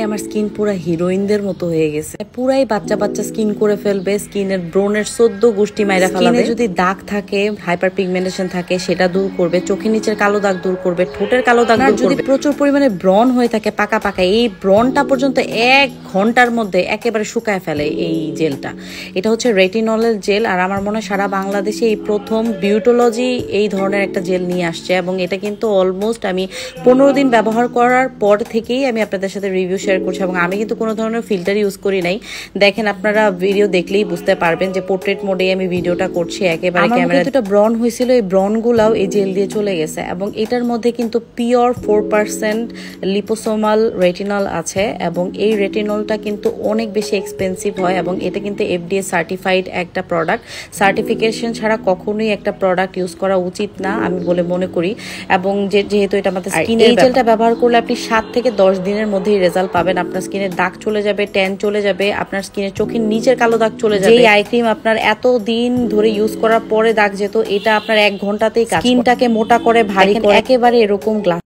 আমার স্কিন পুরা হিরোইনদের মতো হয়ে গেছে, পুরাই বাচ্চা বাচ্চা স্কিন করে ফেলবে, স্কিনের ব্রনের 14 গোষ্ঠী মাইরা ফেলাবে। যদি দাগ থাকে, হাইপার পিগমেন্টেশন থাকে, সেটা দূর করবে, চোখের নিচের কালো দাগ দূর করবে, ঠোঁটের কালো দাগ দূর করবে। প্রচুর পরিমাণে ব্রন হয়ে থাকে পাকা পাকা, এই ব্রনটা পর্যন্ত 1 ঘন্টার মধ্যে একেবারে শুকায় ফেলে এই জেলটা। এটা হচ্ছে রেটিনলের জেল, আর আমার মনে হয় সারা বাংলাদেশে এই প্রথম বিউটোলজি এই ধরনের একটা জেল নিয়ে আসছে। এবং এটা কিন্তু অলমোস্ট আমি 15 দিন ব্যবহার করার পর থেকেই আমি আপনাদের সাথে রিভিউ শেয়ার করছি। এবং আমি কিন্তু কোনো ধরনের ফিল্টার ইউজ করি নাই। দেখেন, আপনারা ভিডিও দেখলেই বুঝতে পারবেন যে পোর্ট্রেট মোডে আমি ভিডিওটা করছি, একেবারে ক্যামেরা। এটা ব্রন হয়েছিল, এই ব্রন গুলাও এই জেল দিয়ে চলে গেছে। এবং এটার মধ্যে কিন্তু পিওর 4% লিপোসোমাল রেটিনল আছে, এবং এই রেটিনলটা কিন্তু অনেক বেশি এক্সপেন্সিভ হয়। এবং এটা কিন্তু FDA সার্টিফাইড একটা প্রোডাক্ট। সার্টিফিকেশন ছাড়া কখনোই একটা প্রোডাক্ট ইউজ করা উচিত না আমি বলে মনে করি। এবং যেহেতু এটা আমাদের স্কিনের, এই জেলটা ব্যবহার করলে আপনি 7 থেকে 10 দিনের মধ্যেই রেজাল্ট পাবেন। আপনার স্কিনের দাগ চলে যাবে, ট্যান চলে যাবে, আপনার স্কিনের চোখের নিচের কালো দাগ চলে যাবে। এই আই ক্রিম আপনার এত দিন ধরে ইউজ করার পরে দাগ যেত, এটা আপনার 1 ঘন্টাতেই স্কিনটাকে মোটা করে, ভারী করে, একেবারে এরকম গ্লাস